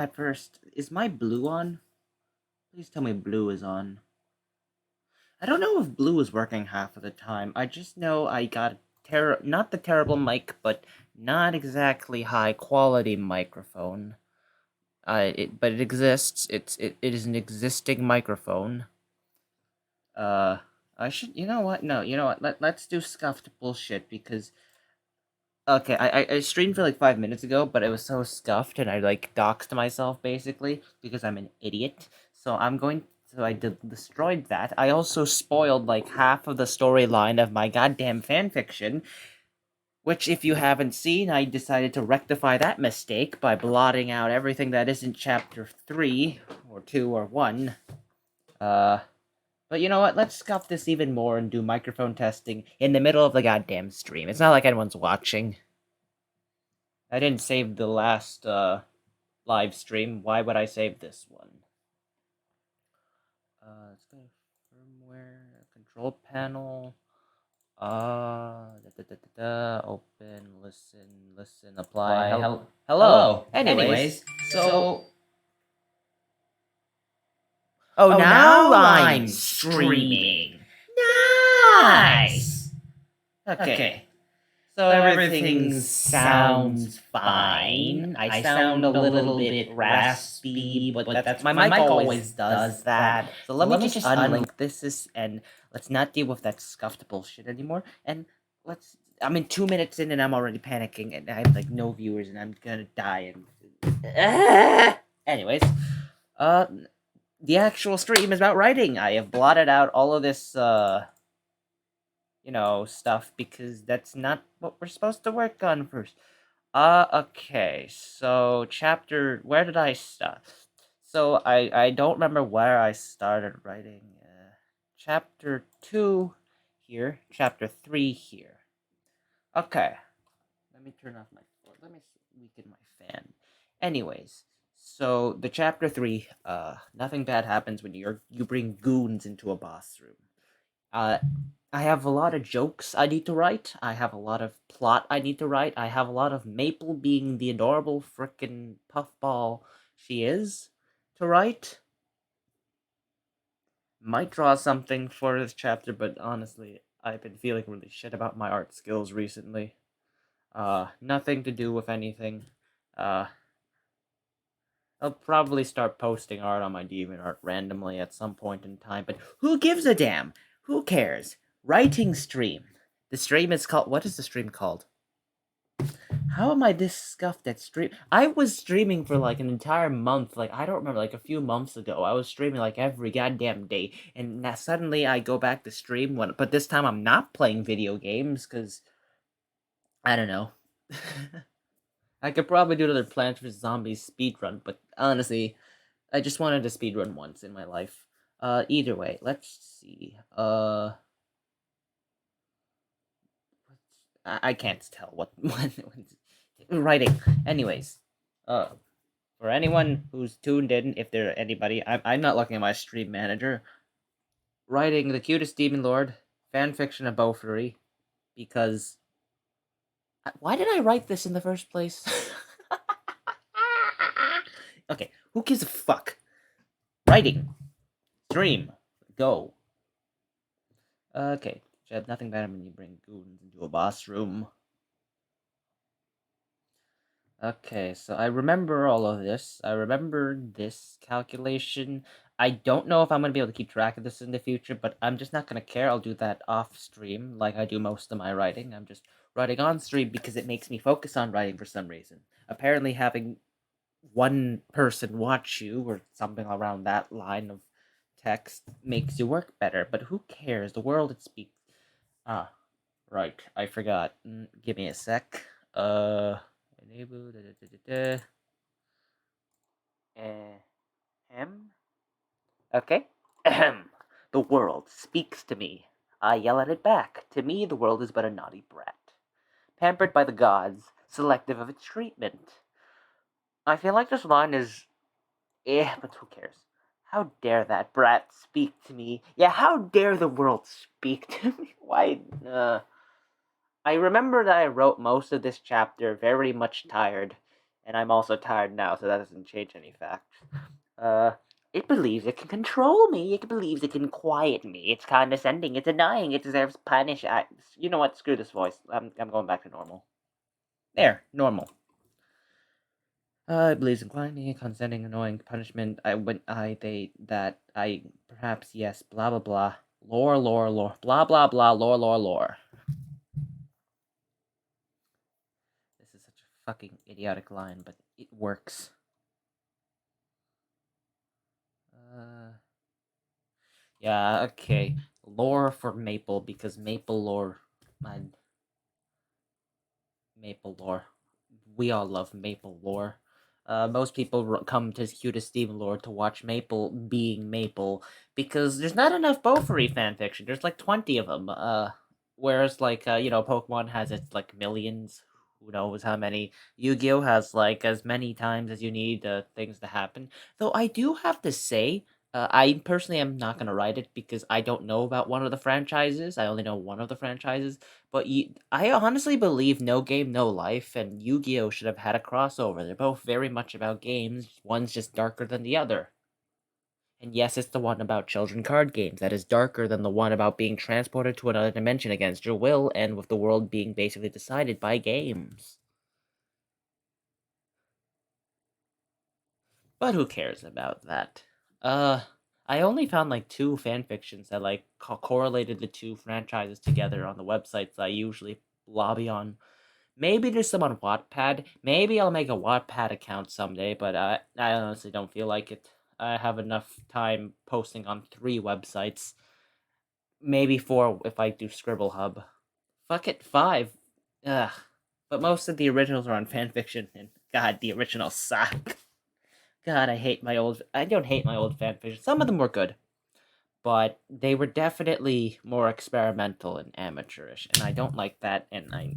At first, is my blue on? Please tell me blue is on. I don't know if blue is working half of the time. I just know I got not the terrible mic, but not exactly high quality microphone. But it exists. It is an existing microphone. Uh, I should. You know what? No, you know what? Let's do scuffed bullshit because okay, I streamed for like 5 minutes ago, but it was so scuffed, and I like doxed myself basically because I'm an idiot. So I destroyed that. I also spoiled like half of the storyline of my goddamn fanfiction, which if you haven't seen, I decided to rectify that mistake by blotting out everything that isn't chapter 3 or 2 or 1. Uh, but you know what? Let's scuff this even more and do microphone testing in the middle of the goddamn stream. It's not like anyone's watching. I didn't save the last live stream. Why would I save this one? Let's go to firmware, control panel. Open, listen, apply. Hello. Hello. Anyways, so oh, now I'm streaming. Nice. Okay. So everything sounds fine. I sound a little bit raspy, but that's my mic always does that. So let me just unlink this and let's not deal with that scuffed bullshit anymore. And I'm in 2 minutes in and I'm already panicking and I have like no viewers and I'm gonna die and anyways, uh the actual stream is about writing. I have blotted out all of this stuff because that's not what we're supposed to work on first. Okay, so where did I start? So I don't remember where I started writing. Chapter 2 here, chapter 3 here. Okay, let me turn off let me weaken my fan. Anyways, so the chapter 3, nothing bad happens when you bring goons into a boss room. I have a lot of jokes I need to write. I have a lot of plot I need to write. I have a lot of Maple being the adorable frickin' puffball she is to write. Might draw something for this chapter, but honestly, I've been feeling really shit about my art skills recently. Nothing to do with anything. I'll probably start posting art on my DeviantArt randomly at some point in time, but who gives a damn? Who cares? Writing stream. The stream is called. What is the stream called? How am I this scuffed at stream? I was streaming for like an entire month. Like, I don't remember, like a few months ago. I was streaming like every goddamn day. And now suddenly I go back to stream but this time I'm not playing video games because I don't know. I could probably do another Plants vs. Zombies speedrun, but honestly, I just wanted to speedrun once in my life. Either way, let's see. I can't tell what writing. Anyways, for anyone who's tuned in, if there anybody, I'm not looking at my stream manager. Writing the cutest demon lord fanfiction of Beaufry, because why did I write this in the first place? Okay, who gives a fuck? Writing, stream, go. Okay, Jeb, nothing better when you bring goons into a boss room. Okay, so I remember all of this. I remember this calculation. I don't know if I'm going to be able to keep track of this in the future, but I'm just not going to care. I'll do that off stream like I do most of my writing. I'm just writing on stream because it makes me focus on writing for some reason. Apparently having one person watch you or something around that line of text makes you work better, but who cares? The world it speaks. Ah, right. I forgot. Give me a sec. Enable. Ahem. Okay. Ahem. The world speaks to me. I yell at it back. To me, the world is but a naughty brat, pampered by the gods, selective of its treatment. I feel like this line is but who cares? How dare that brat speak to me? Yeah, how dare the world speak to me? Why? I remember that I wrote most of this chapter very much tired, and I'm also tired now, so that doesn't change any facts. Uh, it believes it can control me. It believes it can quiet me. It's condescending. It's annoying. It deserves punish. You know what? Screw this voice. I'm going back to normal. There, normal. It believes in quieting, condescending, annoying punishment. Perhaps, yes, blah, blah, blah. Lore, lore, lore. Blah, blah, blah, lore, lore, lore. This is such a fucking idiotic line, but it works. Yeah, okay. Lore for Maple, because Maple lore. Maple lore. We all love Maple lore. Most people come to Cue to Steven lore to watch Maple being Maple because there's not enough Bofuri fanfiction. There's like 20 of them. Whereas like Pokemon has its like millions. Who knows how many? Yu-Gi-Oh has like as many times as you need things to happen. Though I do have to say, I personally am not gonna write it because I don't know about one of the franchises. I only know one of the franchises. But I honestly believe No Game, No Life and Yu-Gi-Oh! Should have had a crossover. They're both very much about games. One's just darker than the other. And yes, it's the one about children card games that is darker than the one about being transported to another dimension against your will and with the world being basically decided by games. But who cares about that? I only found like 2 fanfictions that like correlated the 2 franchises together on the websites I usually lobby on. Maybe there's some on Wattpad. Maybe I'll make a Wattpad account someday, but I honestly don't feel like it. I have enough time posting on 3 websites. Maybe 4 if I do Scribble Hub. Fuck it, 5. Ugh. But most of the originals are on fanfiction, and god, the originals suck. God, I don't hate my old fanfiction. Some of them were good, but they were definitely more experimental and amateurish, and I don't like that, and I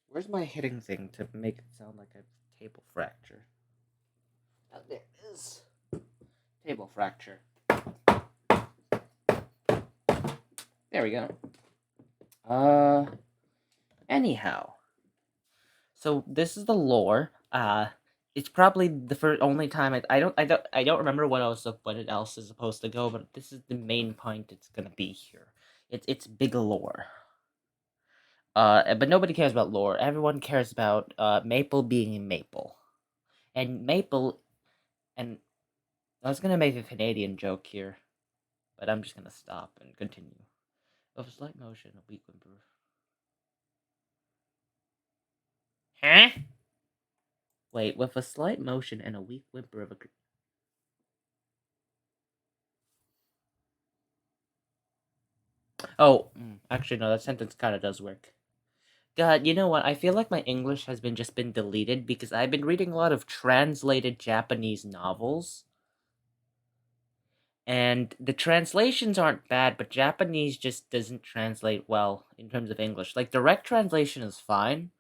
Where's my hitting thing to make it sound like a table fracture? Oh, there it is. Table fracture. There we go. Anyhow. So this is the lore. It's probably the first only time I don't remember what else is supposed to go, but this is the main point it's gonna be here. It's big lore. But nobody cares about lore. Everyone cares about Maple being Maple. And Maple and I was gonna make a Canadian joke here, but I'm just gonna stop and continue. With a slight motion, a weak whimper. Huh? Wait, with a slight motion and a weak whimper of a. Oh, actually, no, that sentence kind of does work. God, you know what? I feel like my English has been deleted because I've been reading a lot of translated Japanese novels. And the translations aren't bad, but Japanese just doesn't translate well in terms of English. Like, direct translation is fine,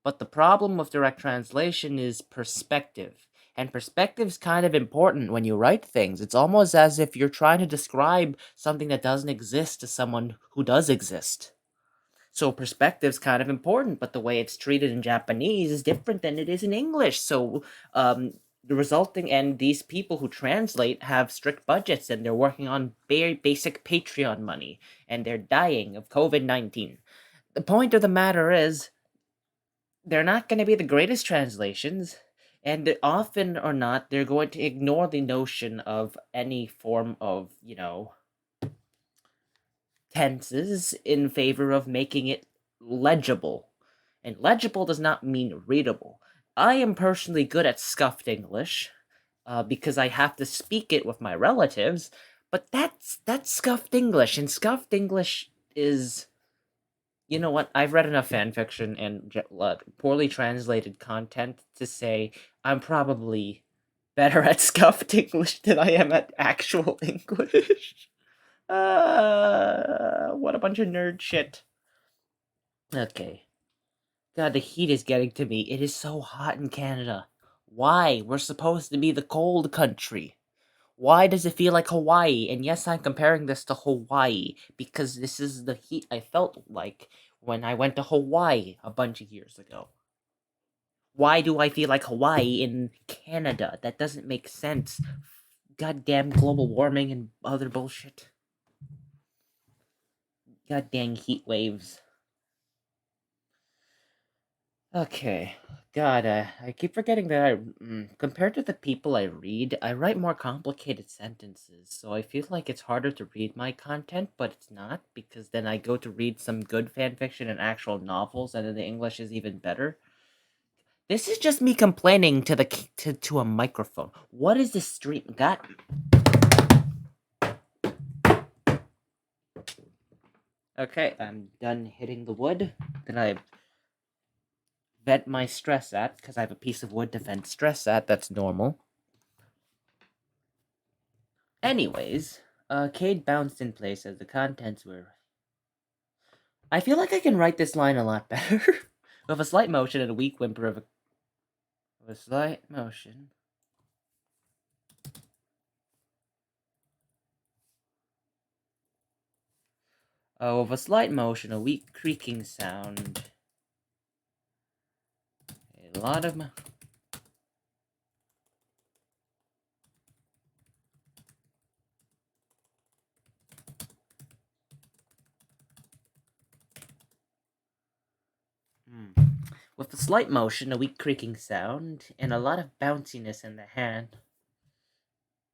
but the problem with direct translation is perspective. And perspective's kind of important when you write things. It's almost as if you're trying to describe something that doesn't exist to someone who does exist. So perspective's kind of important, but the way it's treated in Japanese is different than it is in English. So the resulting and these people who translate have strict budgets and they're working on very basic Patreon money and they're dying of COVID-19. The point of the matter is they're not going to be the greatest translations, and often or not, they're going to ignore the notion of any form of, tenses in favor of making it legible. And legible does not mean readable. I am personally good at scuffed English because I have to speak it with my relatives, but that's scuffed English, and scuffed English is. You know what? I've read enough fan fiction and poorly translated content to say I'm probably better at scuffed English than I am at actual English. What a bunch of nerd shit. Okay. God, the heat is getting to me. It is so hot in Canada. Why? We're supposed to be the cold country. Why does it feel like Hawaii? And yes, I'm comparing this to Hawaii because this is the heat I felt like when I went to Hawaii a bunch of years ago. Why do I feel like Hawaii in Canada? That doesn't make sense. Goddamn global warming and other bullshit. Goddamn heat waves. Okay. God, I keep forgetting that compared to the people I read, I write more complicated sentences, so I feel like it's harder to read my content, but it's not, because then I go to read some good fanfiction and actual novels, and then the English is even better. This is just me complaining to to a microphone. What is this stream? God. Okay, I'm done hitting the wood that I vent my stress at, because I have a piece of wood to vent stress at. That's normal. Anyways, Cade bounced in place as the contents were. I feel like I can write this line a lot better. With a slight motion and a weak whimper of a slight motion. Oh, with a slight motion, a weak creaking sound. A lot of With a slight motion, a weak creaking sound, and a lot of bounciness in the hand.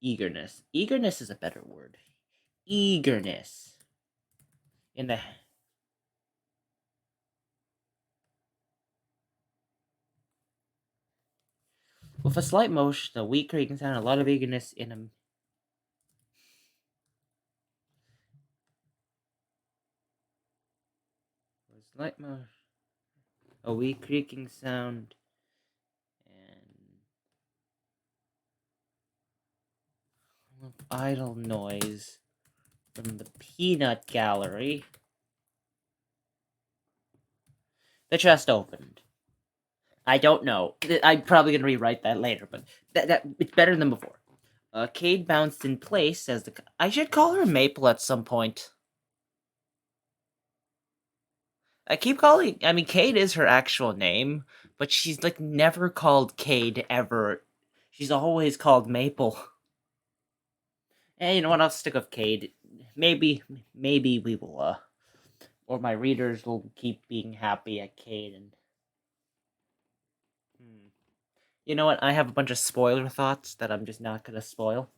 Eagerness. Eagerness is a better word. Eagerness. In the. With a slight motion, a weak creaking sound, a lot of eagerness in a. With a slight motion, a weak creaking sound, and idle noise from the peanut gallery. The chest opened. I don't know. I'm probably gonna rewrite that later, but that it's better than before. Cade bounced in place as the. I should call her Maple at some point. I keep calling. I mean, Cade is her actual name, but she's like never called Cade ever. She's always called Maple. And you know what? I'll stick with Cade. Maybe we will. Or my readers will keep being happy at Cade and. You know what? I have a bunch of spoiler thoughts that I'm just not gonna spoil.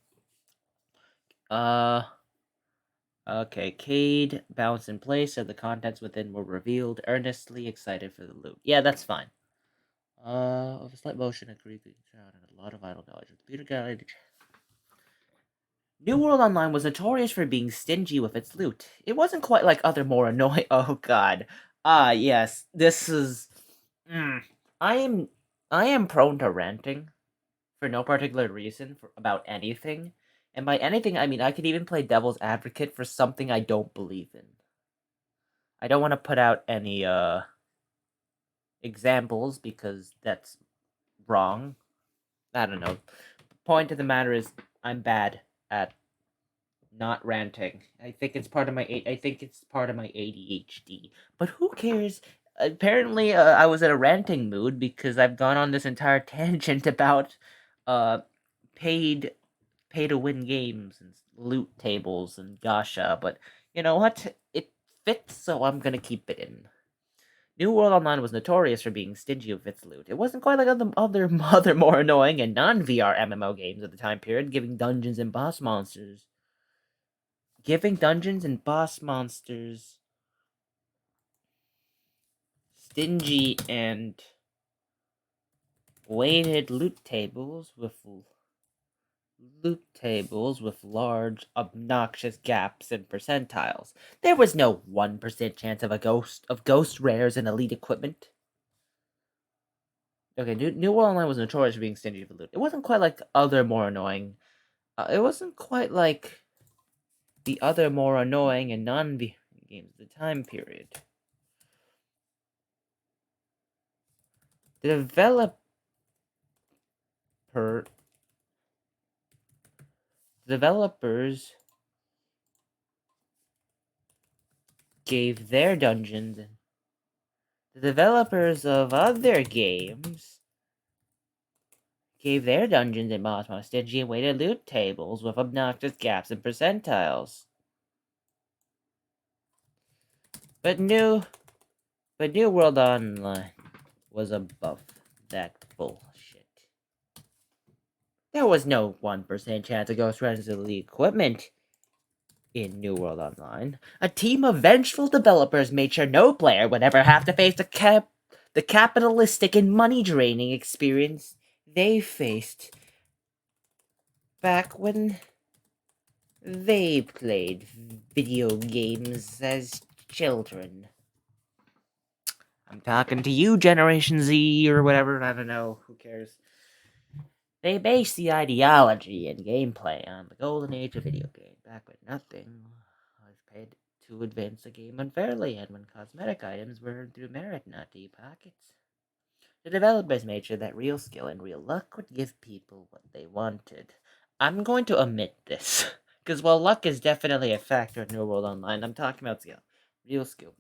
Okay, Cade bounced in place and the contents within were revealed, earnestly excited for the loot. Yeah, that's fine. Of a slight motion, a creepy sound, and a lot of idle knowledge. The computer gallery. New World Online was notorious for being stingy with its loot. It wasn't quite like other more annoying. Oh God. Yes. This is. I am. I am prone to ranting for no particular reason about anything. And by anything, I mean I could even play devil's advocate for something I don't believe in. I don't want to put out any examples because that's wrong. I don't know. Point of the matter is I'm bad at not ranting. I think it's part of my ADHD. But who cares? Apparently, I was in a ranting mood because I've gone on this entire tangent about paid pay to win games and loot tables and gacha, but you know what? It fits, so I'm gonna keep it in. New World Online was notorious for being stingy with its loot. It wasn't quite like other more annoying and non-VR MMO games of the time period, giving dungeons and boss monsters stingy and weighted loot tables with large, obnoxious gaps and percentiles. There was no 1% chance of ghost rares and elite equipment. Okay, New World Online was notorious for being stingy with loot. It wasn't quite like other more annoying. It wasn't quite like the other more annoying and non-V games of the time period. The developers gave their dungeons. The developers of other games gave their dungeons and boss more stingy and weighted loot tables with obnoxious gaps and percentiles. But New World Online was above that bullshit. There was no 1% chance of Ghost Runs Elite equipment in New World Online. A team of vengeful developers made sure no player would ever have to face the capitalistic and money-draining experience they faced back when they played video games as children. I'm talking to you, Generation Z, or whatever, I don't know, who cares. They based the ideology and gameplay on the golden age of video games, back when nothing was paid to advance the game unfairly, and when cosmetic items were earned through merit, not deep pockets. The developers made sure that real skill and real luck would give people what they wanted. I'm going to omit this, because while luck is definitely a factor in New World Online, I'm talking about skill. Real skill.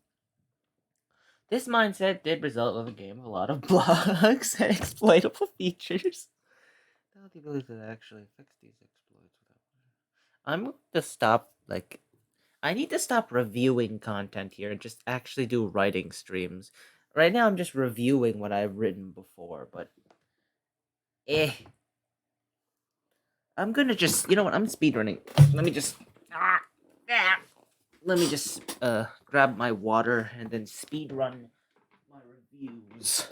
This mindset did result in a game with a lot of bugs and exploitable features. How do you believe that actually fix these exploits without... I'm going to stop, I need to stop reviewing content here and just actually do writing streams. Right now, I'm just reviewing what I've written before, but... I'm gonna just... You know what? I'm speedrunning. Let me just... Let me just, grab my water and then speedrun my reviews.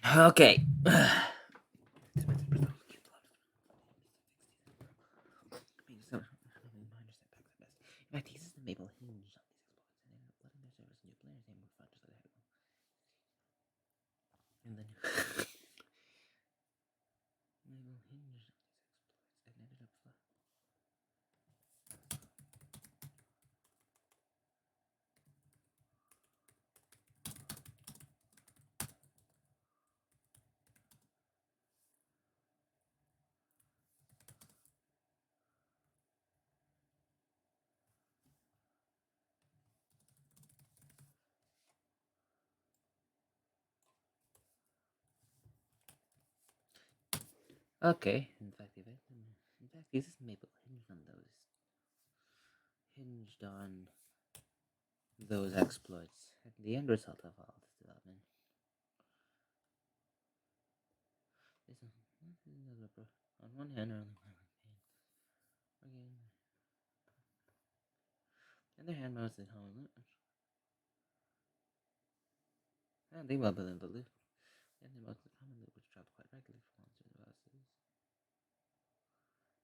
Okay. In fact, he uses the Maple Hinge on these exploits, and then letting their service new players and move on just like that. And then Maple Hinge on these exploits and ended up okay. In fact, he uses Maple Hinge on those. Hinged on those exploits. And the end result of all this development. On one hand, on the other hand, most of the home. And they well than the loot. And the most common loot, which dropped quite regularly for monsters and bosses.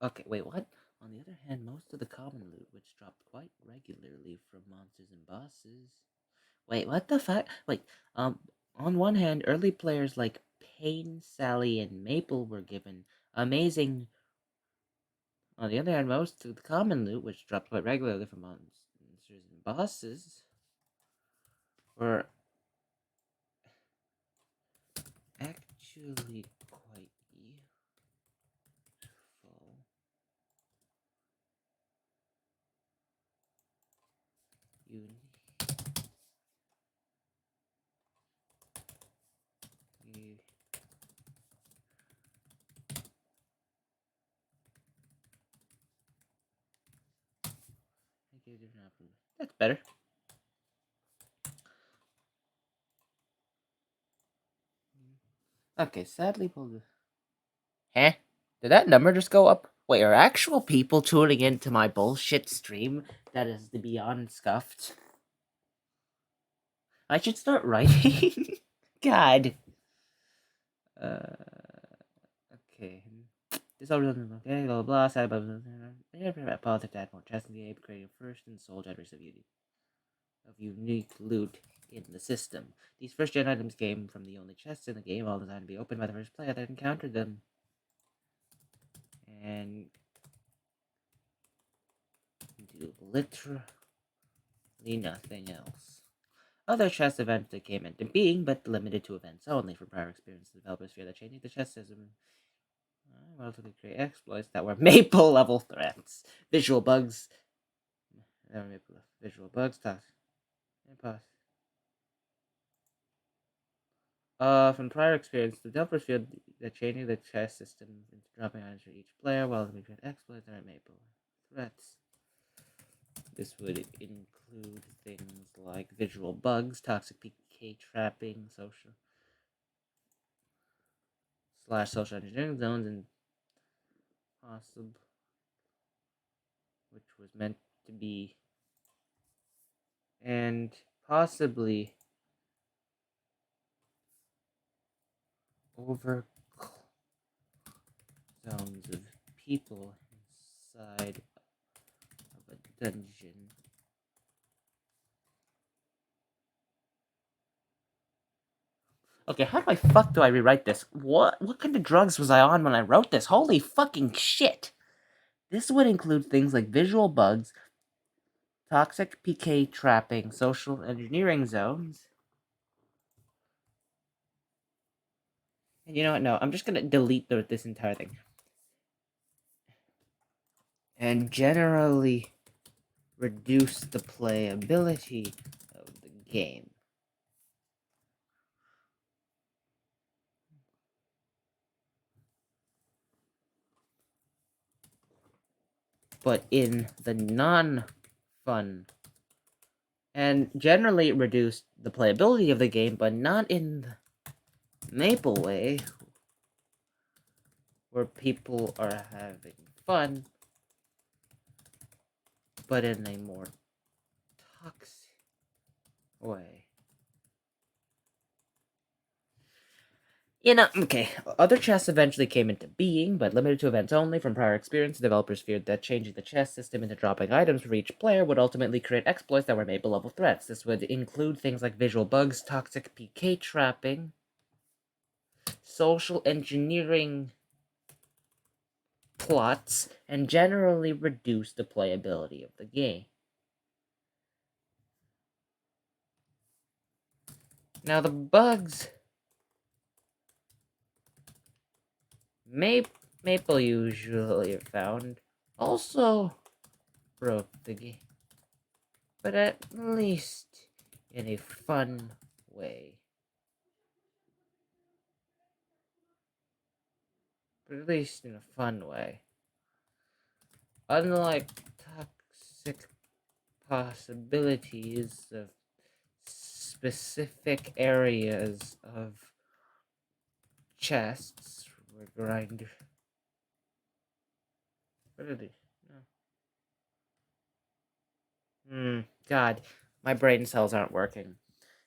Okay, wait, what? On the other hand, most of the common loot, which dropped quite regularly from monsters and bosses. Wait, what the fuck? Wait, on one hand, early players like Pain, Sally, and Maple were given amazing. On the other hand, most of the common loot, which dropped quite regularly from monsters and bosses, were actually quite useful. That's better. Okay, sadly, huh? Did that number just go up? Wait, are actual people tuning into my bullshit stream that is beyond scuffed? I should start writing. God. Okay. This all doesn't okay, blah blah blah, blah blah. Politics add more chess in the game, creating first and sole generators of unique loot in the system. These first gen items came from the only chests in the game, all designed to be opened by the first player that encountered them. And do literally nothing else. Other chess events that came into being, but limited to events only. From prior experience, the developers fear that changing the chess system relatively create exploits that were Maple level threats. Visual bugs, toxic. From prior experience, the developers feel that changing the chess system into dropping items for each player while the create exploits are maple threats. This would include things like visual bugs, toxic PK trapping, social engineering zones, and possible, which was meant to be, and possibly over zones of people inside of a dungeon. Okay, how the fuck do I rewrite this? What kind of drugs was I on when I wrote this? Holy fucking shit! This would include things like visual bugs, toxic PK trapping, social engineering zones. And you know what? No, I'm just gonna delete this entire thing. And generally reduce the playability of the game. But in the non-fun, and generally reduce the playability of the game, but not in the Maple way, where people are having fun, but in a more toxic way. You know, okay, other chests eventually came into being, but limited to events only. From prior experience, developers feared that changing the chest system into dropping items for each player would ultimately create exploits that were Maple-level threats. This would include things like visual bugs, toxic PK trapping, social engineering plots, and generally reduce the playability of the game. Now, the bugs Maple usually are found also broke the game, but at least in a fun way. But at least in a fun way. Unlike toxic possibilities of specific areas of chests where grinder. What are these? God, my brain cells aren't working.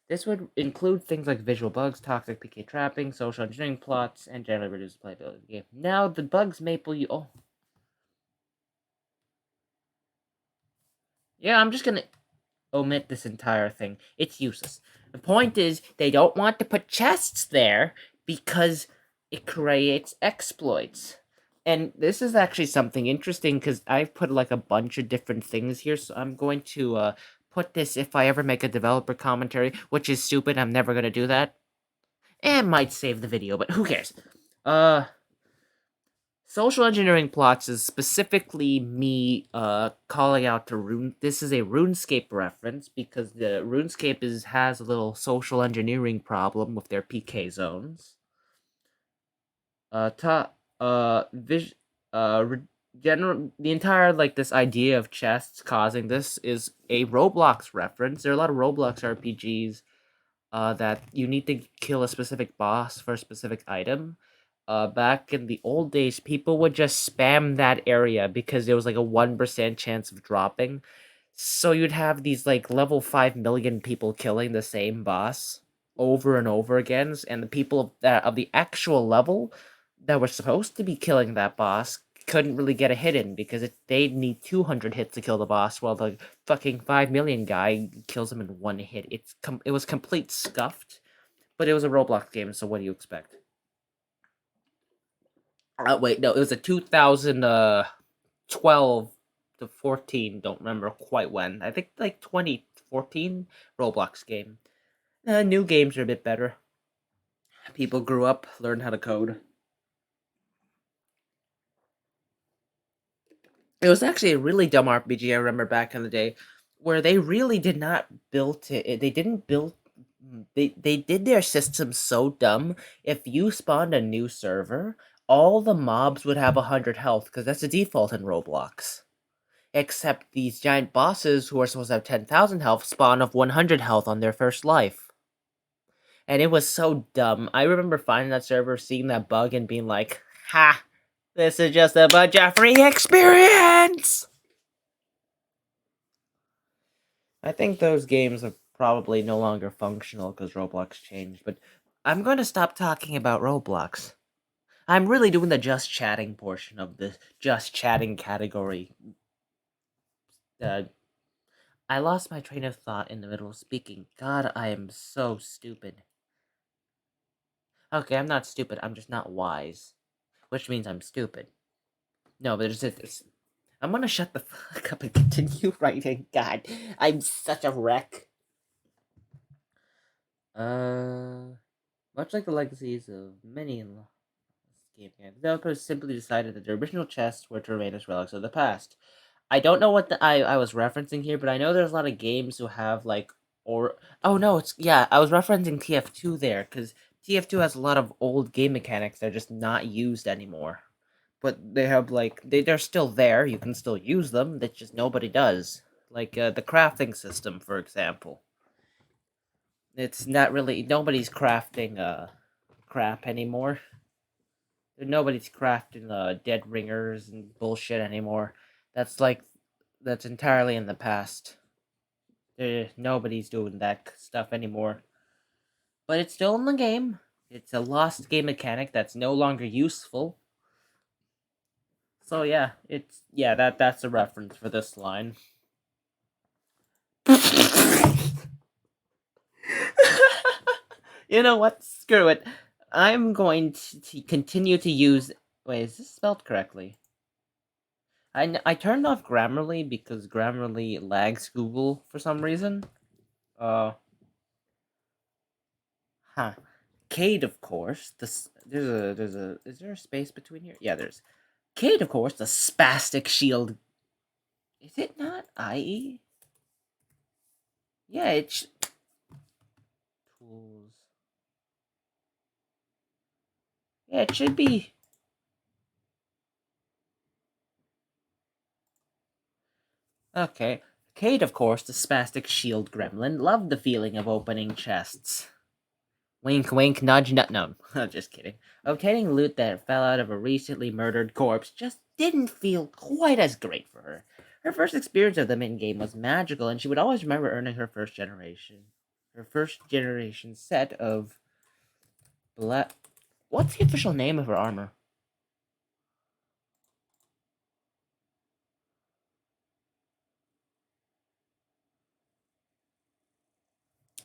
This would include things like visual bugs, toxic PK trapping, social engineering plots, and generally reduce the playability of the game. Now, the bugs Maple you. Oh. Yeah, I'm just gonna omit this entire thing. It's useless. The point is, they don't want to put chests there because it creates exploits. And this is actually something interesting because I've put like a bunch of different things here, so I'm going to put this if I ever make a developer commentary, which is stupid. I'm never gonna do that. And might save the video, but who cares? Social engineering plots is specifically me calling out to Rune. This is a RuneScape reference because the RuneScape has a little social engineering problem with their PK zones. Ta vis general the entire like this idea of chests causing this is a Roblox reference. There are a lot of Roblox RPGs that you need to kill a specific boss for a specific item. Back in the old days, people would just spam that area because there was like a 1% chance of dropping. So you'd have these like level 5 million people killing the same boss over and over again, and the people of the actual level that were supposed to be killing that boss couldn't really get a hit in because they'd need 200 hits to kill the boss, while the fucking 5 million guy kills him in one hit. It was complete scuffed, but it was a Roblox game, so what do you expect? Wait, no, it was a 2012 to 14. Don't remember quite when. I think like 2014 Roblox game. New games are a bit better. People grew up, learned how to code. It was actually a really dumb RPG I remember back in the day, where they really did not build it. They didn't build They did their system so dumb. If you spawned a new server, all the mobs would have 100 health because that's the default in Roblox. Except these giant bosses who are supposed to have 10,000 health spawn of 100 health on their first life. And it was so dumb. I remember finding that server, seeing that bug, and being like, "Ha! This is just a bunch of free experience!" I think those games are probably no longer functional because Roblox changed, but I'm going to stop talking about Roblox. I'm really doing the just chatting portion of the just chatting category. Uh, I lost my train of thought in the middle of speaking. God, I am so stupid. Okay, I'm not stupid. I'm just not wise, which means I'm stupid. No, but there's this. I'm gonna shut the fuck up and continue writing. God, I'm such a wreck. Much like the legacies of many in game games, developers simply decided that the original chests were to remain as relics of the past. I don't know what I was referencing here, but I know there's a lot of games who have like oh no, it's yeah, I was referencing TF2 there because TF2 has a lot of old game mechanics that are just not used anymore. But they have like they're still there. You can still use them. That's just nobody does. Like the crafting system, for example. It's not really nobody's crafting crap anymore. Nobody's crafting dead ringers and bullshit anymore. That's like that's entirely in the past. Nobody's doing that stuff anymore. But it's still in the game. It's a lost game mechanic that's no longer useful. So yeah, that's a reference for this line. You know what? Screw it. I'm going to continue to use. Wait, is this spelled correctly? I turned off Grammarly because Grammarly lags Google for some reason. Uh, huh. Cade, of course. There's a is there a space between here? Yeah, there's Cade, of course. The spastic shield. Is it not IE? Yeah, it's tools. Yeah, it should be. Okay. Cade, of course, the spastic shield gremlin, loved the feeling of opening chests. Wink, wink, nudge, nudge. No, just kidding. Obtaining loot that fell out of a recently murdered corpse just didn't feel quite as great for her. Her first experience of the main game was magical, and she would always remember earning her first generation set of black. What's the official name of her armor?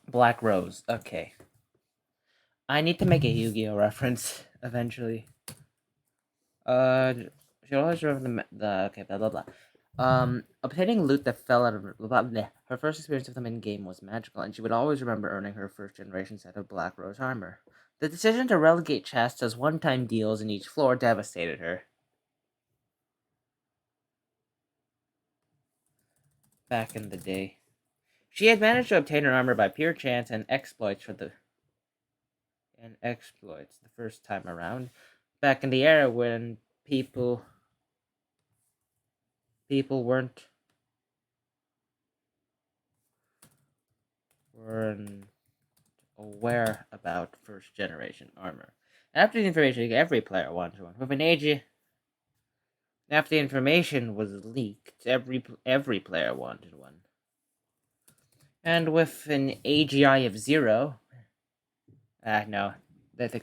Black Rose. Okay. I need to make a Yu-Gi-Oh reference eventually. She always remember the okay, blah blah blah. Obtaining loot that fell out of her, blah, blah. Her first experience of them in game was magical, and she would always remember earning her first generation set of Black Rose armor. The decision to relegate chests as one-time deals in each floor devastated her. Back in the day, she had managed to obtain her armor by pure chance and exploits the first time around. Back in the era when people weren't aware about first generation armor. After the information, every player wanted one. After the information was leaked, every player wanted one. And with an AGI of 0, no, with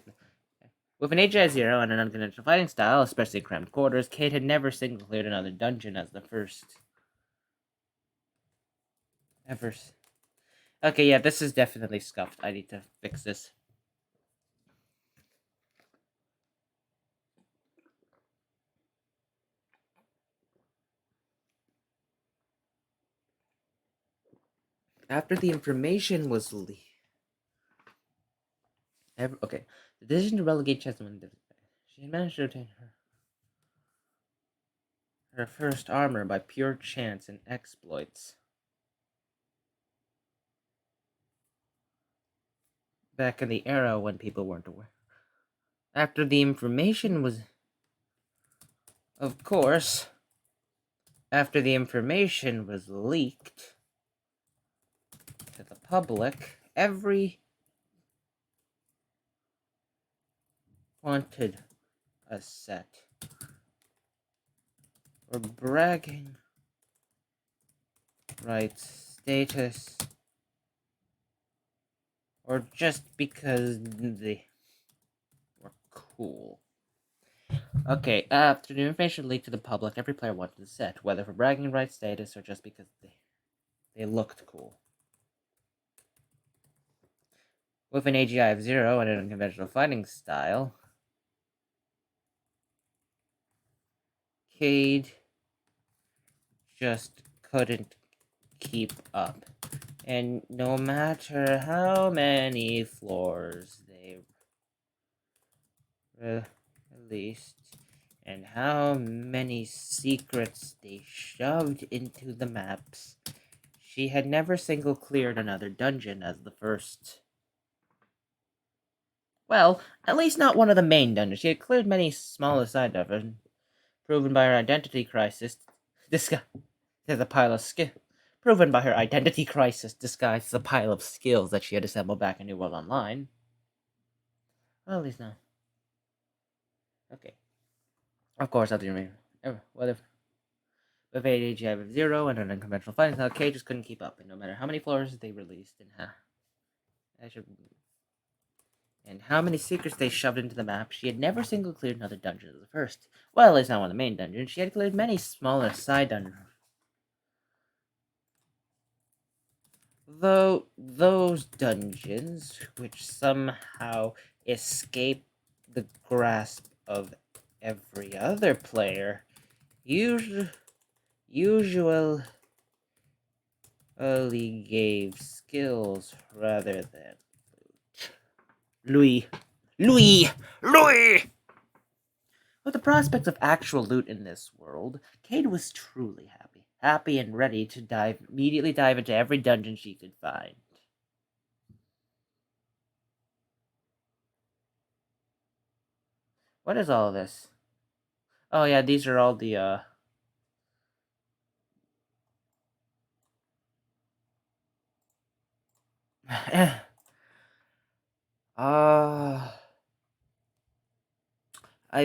an AGI of 0 and an unconventional fighting style, especially in cramped quarters, Kate had never single cleared another dungeon as the first ever. Okay, yeah, this is definitely scuffed. I need to fix this. After the information was leaked. Okay. The decision to relegate Chessman. She had managed to obtain her first armor by pure chance and exploits. back in the era when people weren't aware. After the information was, of course, after the information was leaked to the public, every wanted a set or bragging rights status, or just because they were cool. Okay, after the information leaked to the public, every player wanted a set, whether for bragging rights status or just because they looked cool. With an AGI of 0 and an unconventional fighting style, Cade just couldn't keep up. And no matter how many floors they released and how many secrets they shoved into the maps, she had never single cleared another dungeon as the first. Well, at least not one of the main dungeons. She had cleared many smaller side dungeons, proven by her identity crisis. Disguised as a pile of skill. Proven by her identity crisis disguised as a pile of skills that she had assembled back in New World Online. Well, at least not. Okay. Of course, after you what if with AGI of 0 and an unconventional fighting style, K just couldn't keep up, and no matter how many floors they released and how many secrets they shoved into the map, she had never single cleared another dungeon as the first. Well, at least not one of the main dungeons. She had cleared many smaller side dungeons. Though those dungeons, which somehow escape the grasp of every other player, usually gave skills rather than loot. Louis! With the prospect of actual loot in this world, Cade was truly happy. Happy and ready to immediately dive into every dungeon she could find. What is all this? Oh yeah, these are all the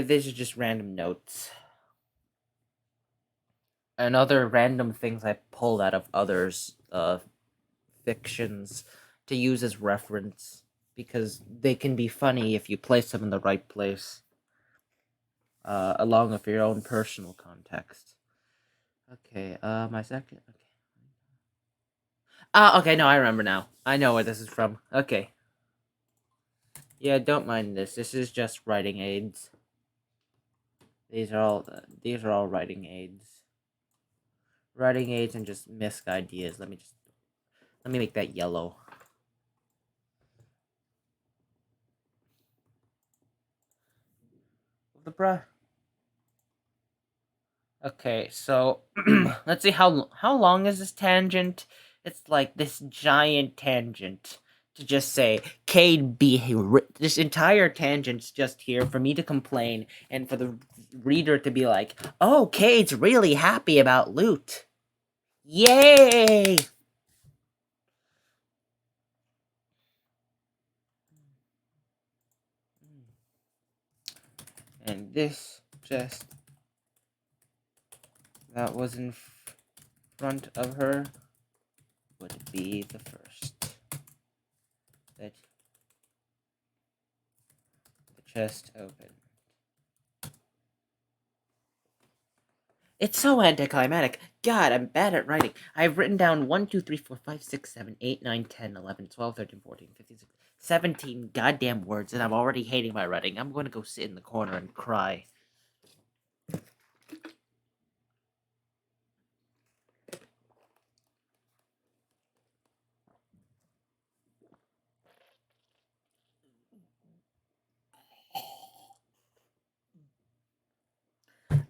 these are just random notes. And other random things I pulled out of others' fictions to use as reference, because they can be funny if you place them in the right place, along with your own personal context. Okay, my second. Okay. Okay, no, I remember now. I know where this is from. Okay. Yeah, don't mind this. This is just writing aids. These are all writing aids. Writing aids and just misc ideas. Let me make that yellow. The bruh. Okay, so let's see how long is this tangent? It's like this giant tangent to just say Cade this entire tangent's just here for me to complain and for the reader to be like, "Oh, Cade's really happy about loot. Yay!" And this just that was in front of her would be the first. That the chest open. It's so anticlimactic. God, I'm bad at writing. I've written down 1, 2, 3, 4, 5, 6, 7, 8, 9, 10, 11, 12, 13, 14, 15, 16, 17 goddamn words, and I'm already hating my writing. I'm going to go sit in the corner and cry.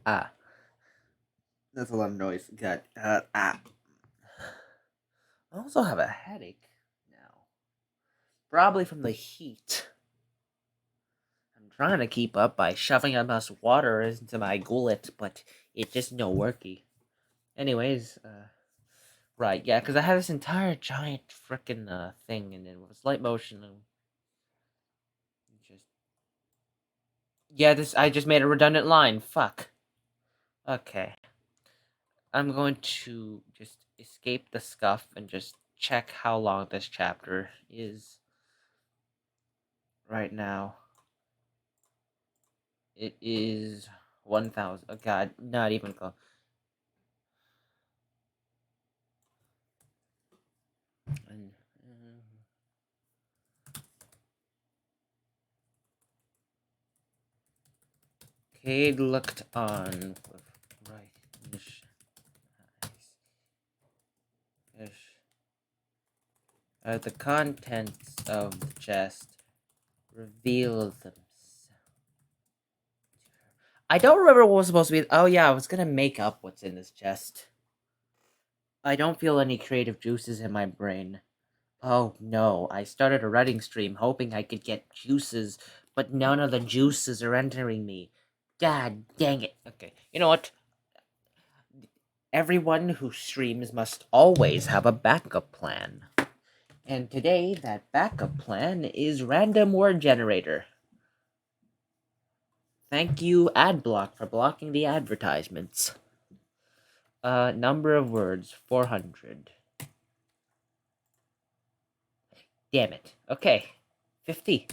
Ah. That's a lot of noise. God. I also have a headache now. Probably from the heat. I'm trying to keep up by shoving a bunch of water into my gullet, but it just no worky. Anyways, right, yeah, because I had this entire giant frickin' thing, and it was light motion, and just yeah, I just made a redundant line. Fuck. Okay, I'm going to just escape the scuff and just check how long this chapter is right now. It is 1,000. Oh God, not even close. And, Cade looked on with right eyes. The contents of the chest reveal themselves. I don't remember what was supposed to be. Oh yeah, I was gonna make up what's in this chest. I don't feel any creative juices in my brain. Oh no, I started a writing stream hoping I could get juices, but none of the juices are entering me. God dang it. Okay, you know what? Everyone who streams must always have a backup plan. And today, that backup plan is random word generator. Thank you, Adblock, for blocking the advertisements. Number of words, 400. Damn it. Okay, 50.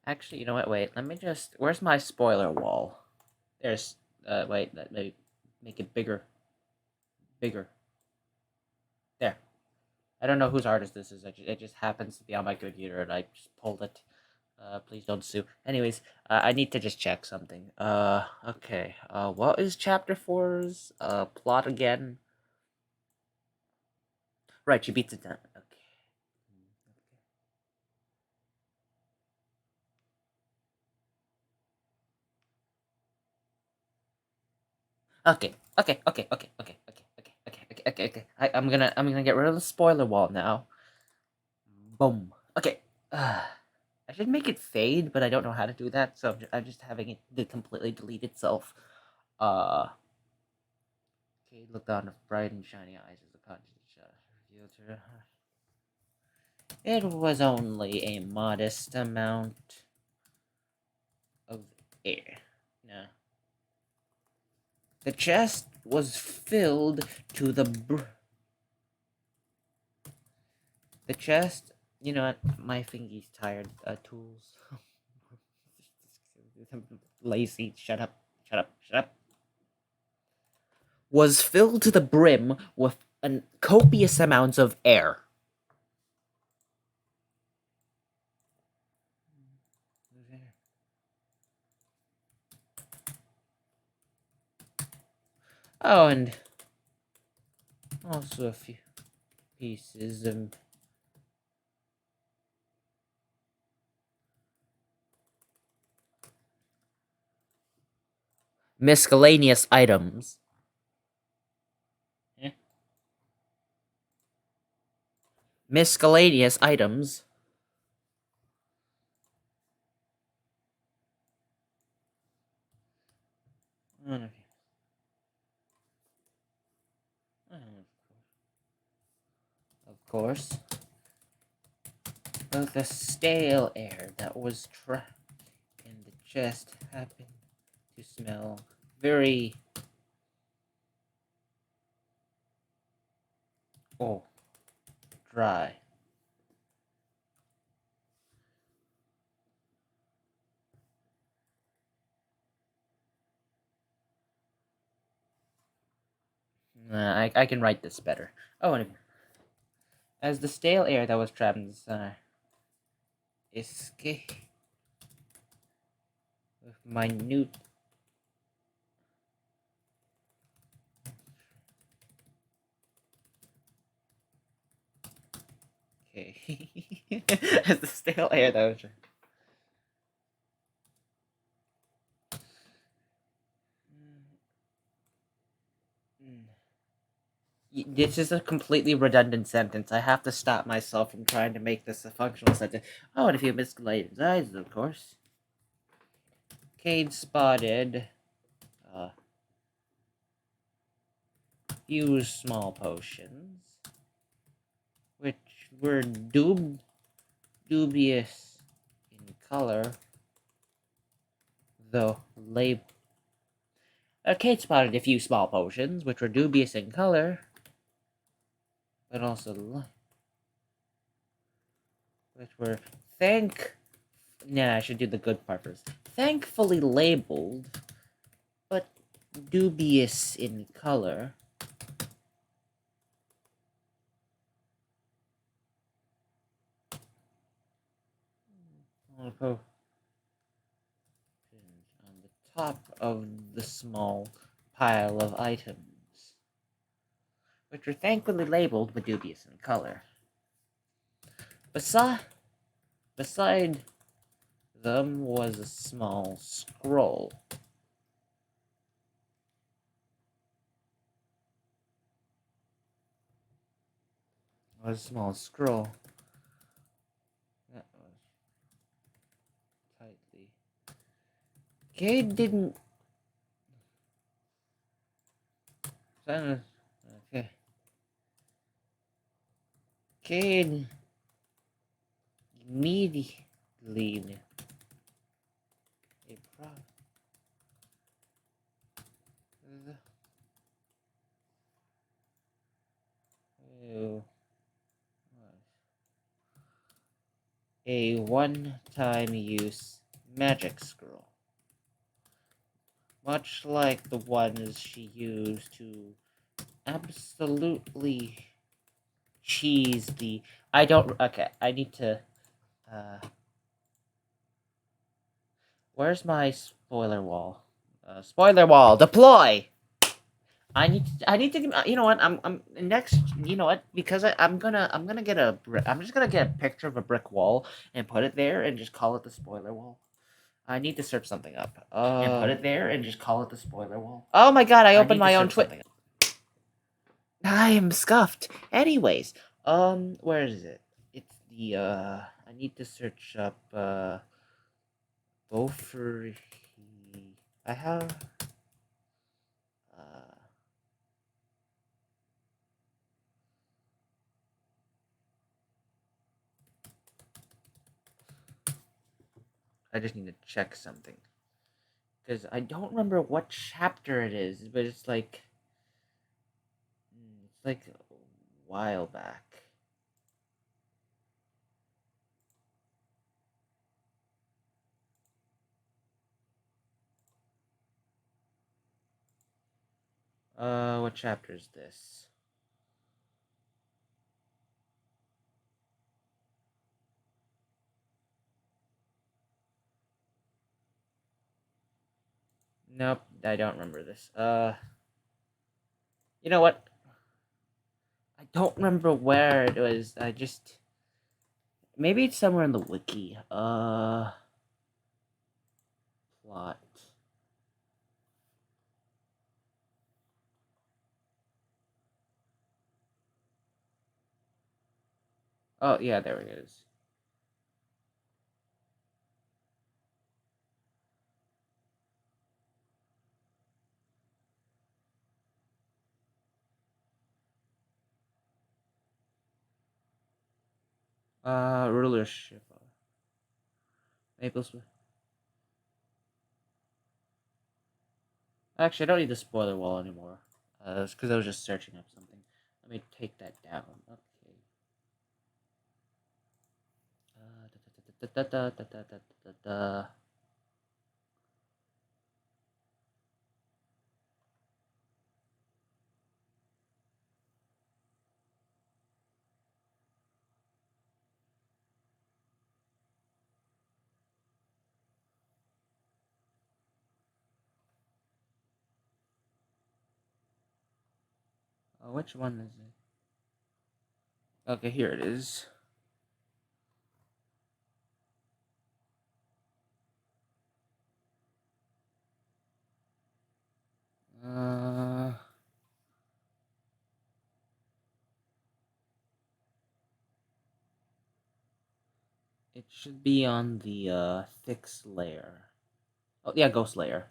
Actually, you know what? Wait, let me just. Where's my spoiler wall? There's. Wait, let me make it bigger. Bigger. There. I don't know whose artist this is. It just happens to be on my computer, and I just pulled it. Please don't sue. Anyways, I need to just check something. Okay. What is chapter 4's plot again? Right, she beats it down. Okay. Okay. Okay. Okay. Okay. Okay. Okay. Okay. Okay. Okay. Okay. Okay. I'm gonna get rid of the spoiler wall now. Boom. Okay. I should make it fade, but I don't know how to do that, so I'm just having it completely delete itself. Uh. Okay. Look on with bright and shiny eyes as the conscious shot revealed to her. It was only a modest amount of air. No. The chest was filled to the The chest, you know what? My fingy's tired. Tools. Lazy. Shut up. Shut up. Shut up. Was filled to the brim with copious amounts of air. Oh, and also a few pieces of miscellaneous items. Yeah. Miscellaneous items. Of course. But the stale air that was trapped in the chest happened to smell very dry. I can write this better. Oh, and as the stale air that was trapped in the center escaped with minute Okay. It's the stale air that was. This is a completely redundant sentence. I have to stop myself from trying to make this a functional sentence. Oh, and a few miscellaneous eyes, of course. Cade spotted a few small potions, which were dubious in color, though labeled. Kate spotted a few small potions, which were dubious in color, but also which were I should do the good part first. Thankfully labeled, but dubious in color. On the top of the small pile of items, which were thankfully labeled but dubious in color. Beside them was a small scroll. A small scroll that was tightly. Cade didn't. Okay. Cade immediately a problem. A one-time use magic scroll, much like the ones she used to absolutely cheese the. I don't. Okay, I need to. Uh, where's my spoiler wall? Spoiler wall, deploy. I need to. You know what? I'm next. You know what? Because I'm gonna get a. I'm just gonna get a picture of a brick wall and put it there and just call it the spoiler wall. I need to search something up. And put it there and just call it the spoiler wall. Oh my god! I opened my own Twitter. I am scuffed. Anyways, where is it? It's the I need to search up Gopher. I have uh. I just need to check something because I don't remember what chapter it is, but it's like a while back. What chapter is this? Nope, I don't remember this. You know what? I don't remember where it was. I just maybe it's somewhere in the wiki. Plot. Oh yeah, there it is. Rulership. Maple. Actually, I don't need the spoiler wall anymore. It's because I was just searching up something. Let me take that down. Okay. Da, da, da, da, da, da, da. Which one is it? Okay, here it is. Uh, it should be on the fixed layer. Oh yeah, ghost layer.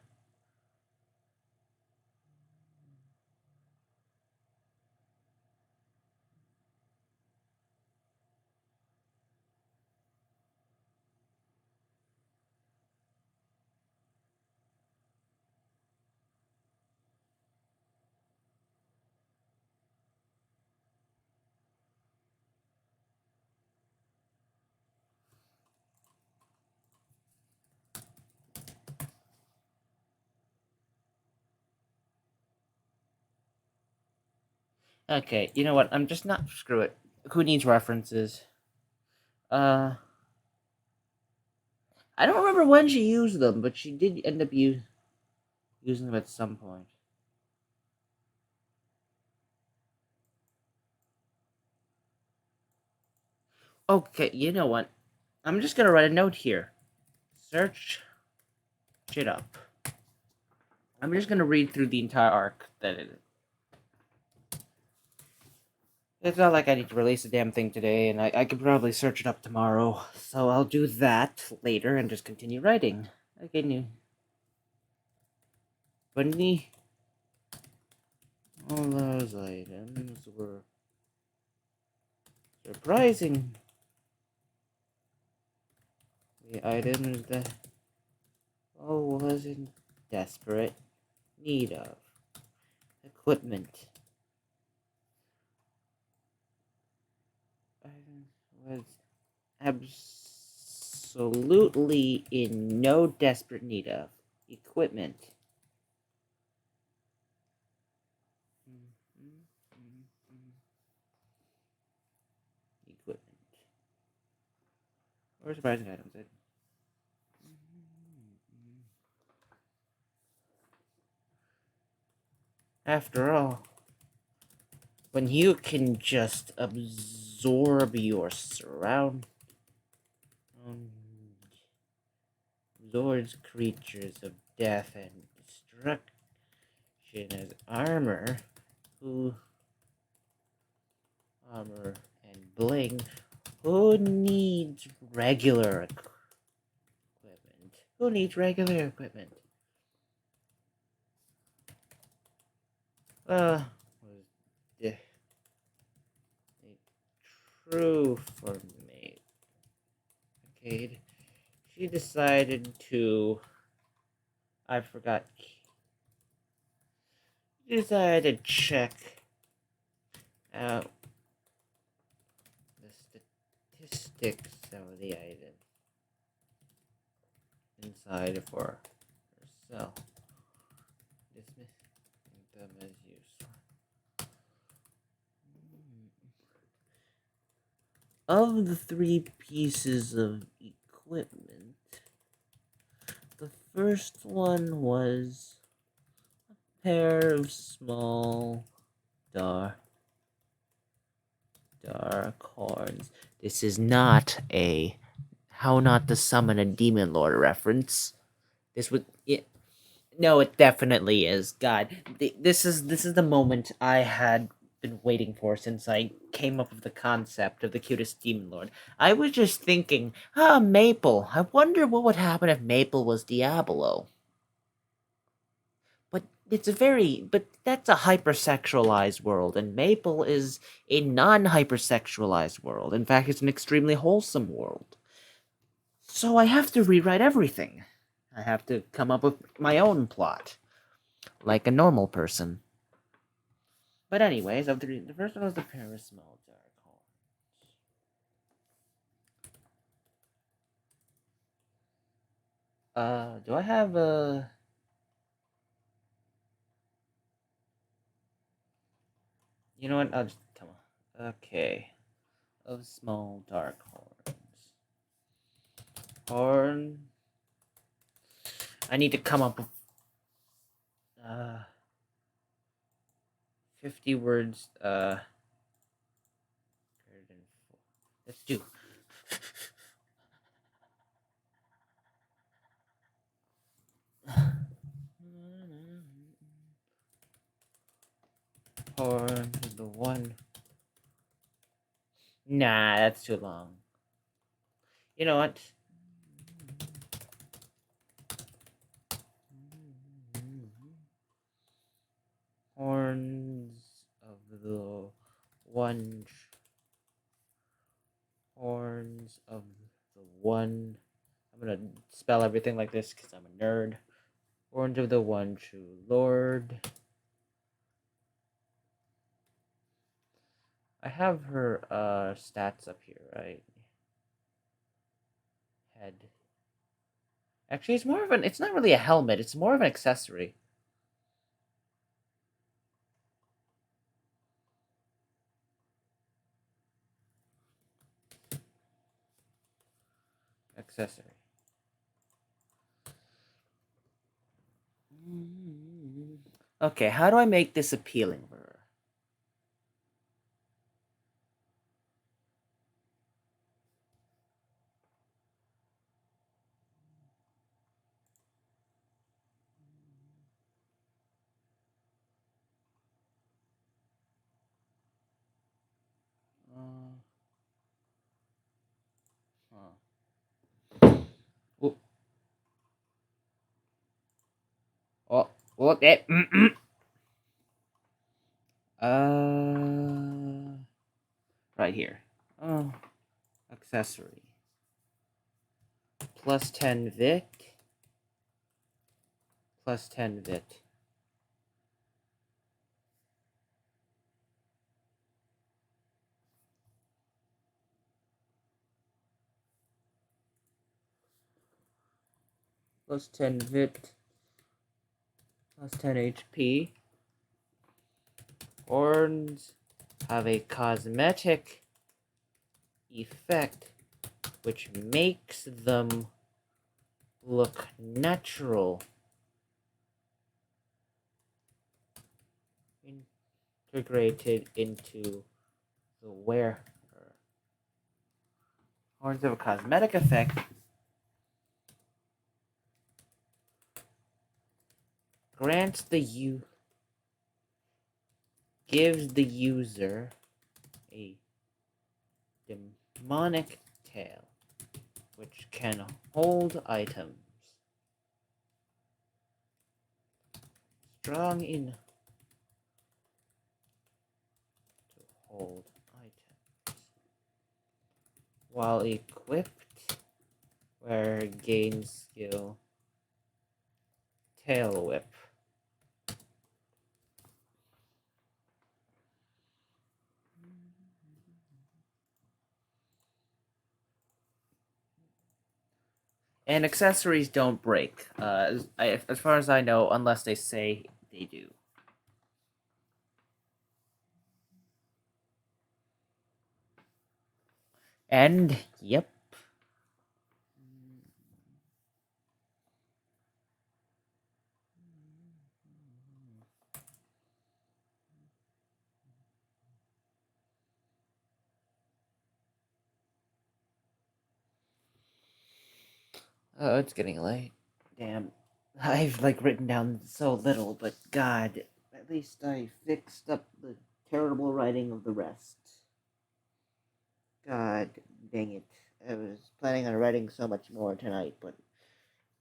Okay, you know what? I'm just not screw it. Who needs references? Uh, I don't remember when she used them, but she did end up using them at some point. Okay, you know what? I'm just gonna write a note here. Search shit up. I'm just gonna read through the entire arc that it. It's not like I need to release a damn thing today, and I could probably search it up tomorrow. So I'll do that later and just continue writing. Okay, new. Bunny. All those items were surprising. The items that I was in desperate need of. Equipment. I was absolutely in no desperate need of. Equipment. Equipment. Or surprising items. After all, when you can just absorb your surround, absorbs creatures of death and destruction as armor, who armor and bling, who needs regular equipment? Who needs regular equipment? Was the true for me. Okay, she decided to. I forgot. She decided to check out the statistics of the item inside for herself. Dismissing them as useful. Of the three pieces of equipment, the first one was a pair of small dark horns. This is not a how not to summon a demon lord reference. This would no, it definitely is. God, this is the moment I had been waiting for since I came up with the concept of the cutest demon lord. I was just thinking, Maple. I wonder what would happen if Maple was Diablo. But but that's a hypersexualized world, and Maple is a non-hypersexualized world. In fact, it's an extremely wholesome world. So I have to rewrite everything. I have to come up with my own plot, like a normal person. But anyways, the first one was the pair of small dark horns. Do I have a? You know what? I'll just come on. Okay, of small dark horns. Horn. I need to come up with 50 words. Let's do. Horns of the one. Nah, that's too long. You know what? Horns of the one. Horns of the one. I'm gonna spell everything like this because I'm a nerd. Horns of the one true Lord. I have her stats up here, right? Head. Actually, it's not really a helmet, it's more of an accessory. Accessory. Okay, how do I make this appealing for her? Oh, oh, okay. Right here. Oh, accessory. Plus 10 Vit. Plus 10 Vit. Plus 10 Vit. Plus 10 HP. Horns have a cosmetic effect which makes them look natural. Integrated into the wearer. Horns have a cosmetic effect. Gives the user a demonic tail, which can hold items. Strong enough to hold items. While equipped, where gains skill, tail whip. And accessories don't break, as far as I know, unless they say they do. And, yep. Oh, it's getting late. Damn. I've, written down so little, but God, at least I fixed up the terrible writing of the rest. God dang it. I was planning on writing so much more tonight, but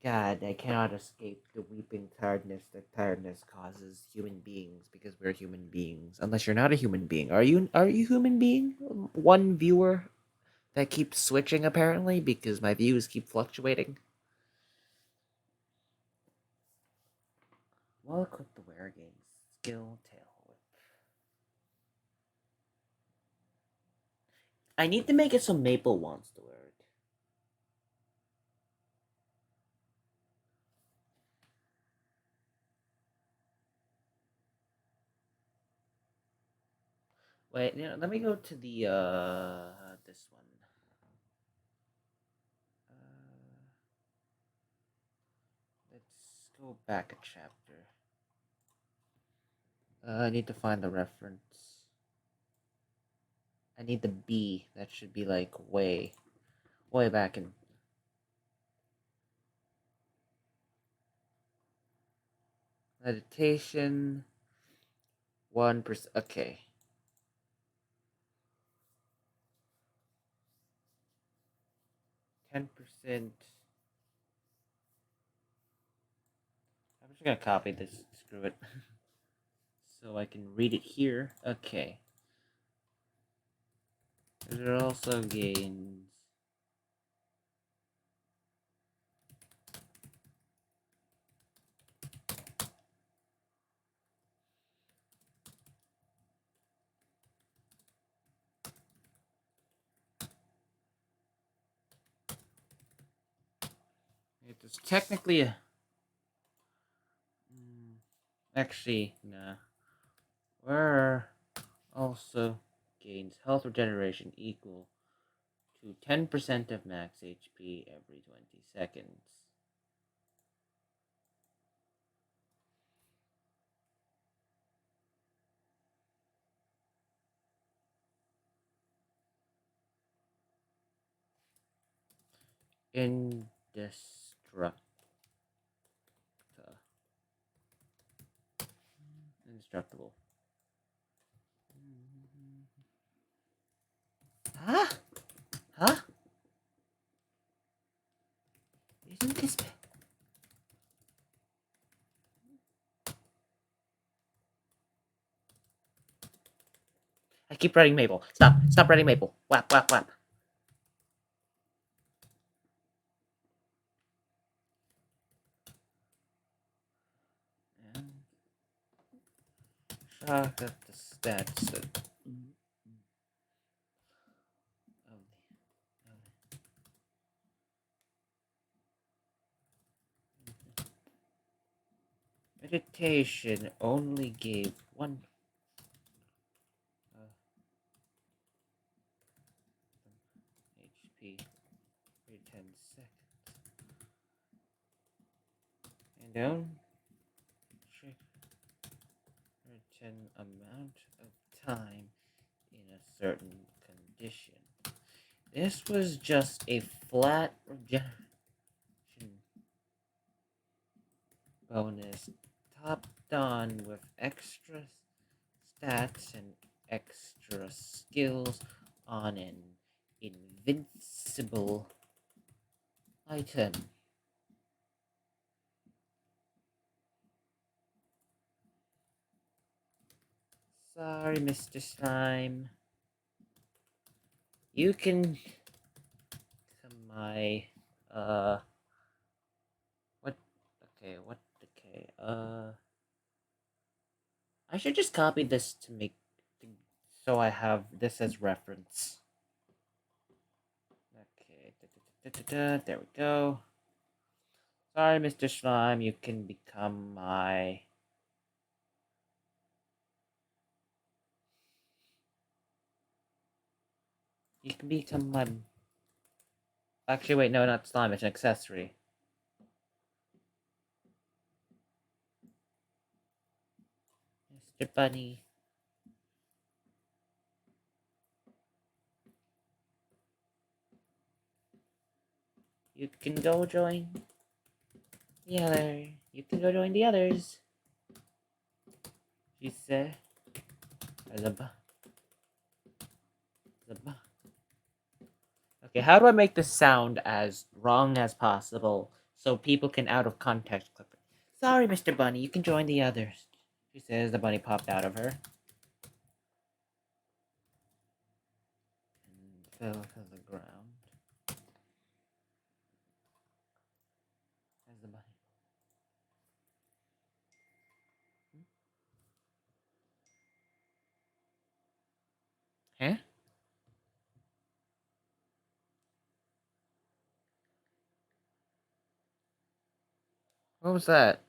God, I cannot escape the weeping tiredness that tiredness causes human beings because we're human beings. Unless you're not a human being. Are you a human being? One viewer that keeps switching apparently because my views keep fluctuating. Well equipped the wearer gains skill tail whip. I need to make it so Maple wants to wear it. Wait, let me go to the this one. Let's go back a chapter. I need to find the reference. I need the B. That should be way back in. Meditation. 1%. Okay. %. I'm just gonna copy this. Screw it. So I can read it here. Okay. There are also gains. It is technically a. Actually, nah. Where also gains health regeneration equal to 10% of max HP every 20 seconds. Indestructible. Indestructible. Huh? Huh? Isn't this... I keep writing Maple. Stop. Stop writing Maple. Whap, whap, whap. And shock at the stats of meditation only gave one HP every 10 seconds. And don't check certain amount of time in a certain condition. This was just a flat regeneration bonus topped on with extra stats and extra skills on an invincible item. Sorry, Mr. Slime. You can come my what okay, I should just copy this to make so I have this as reference. Okay, there we go. Sorry, Mr. Slime, you can become my... You can become my... Actually, wait, no, not slime, it's an accessory. Mr. Bunny. You can go join the other. You can go join the others. She said. Okay, how do I make this sound as wrong as possible so people can out of context clip it? Sorry, Mr. Bunny, you can join the others. She says the bunny popped out of her. And fell to the ground. As the bunny. Huh? What was that?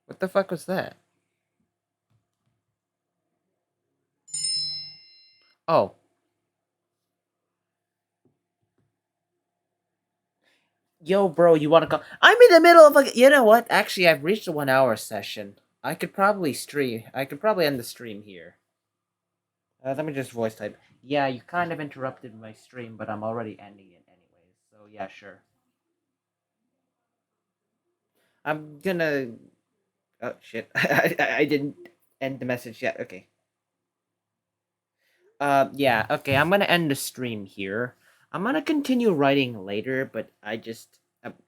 What the fuck was that? Oh. Yo, bro, you wanna go? I'm in the middle of a... You know what? Actually, I've reached a 1 hour session. I could probably stream. I could probably end the stream here. Let me just voice type. Yeah, you kind of interrupted my stream, but I'm already ending it anyways. So, yeah, sure. I'm gonna. Oh shit! I didn't end the message yet. Okay. Yeah. Okay. I'm gonna end the stream here. I'm gonna continue writing later, but I just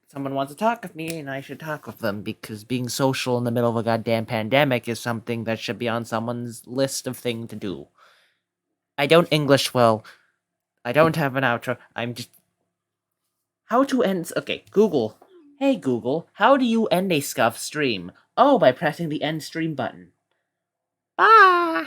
someone wants to talk with me, and I should talk with them because being social in the middle of a goddamn pandemic is something that should be on someone's list of things to do. I don't English well. I don't have an outro. I'm just how to end. Okay, Google. Hey Google, how do you end a scuff stream? Oh, by pressing the end stream button. Bye.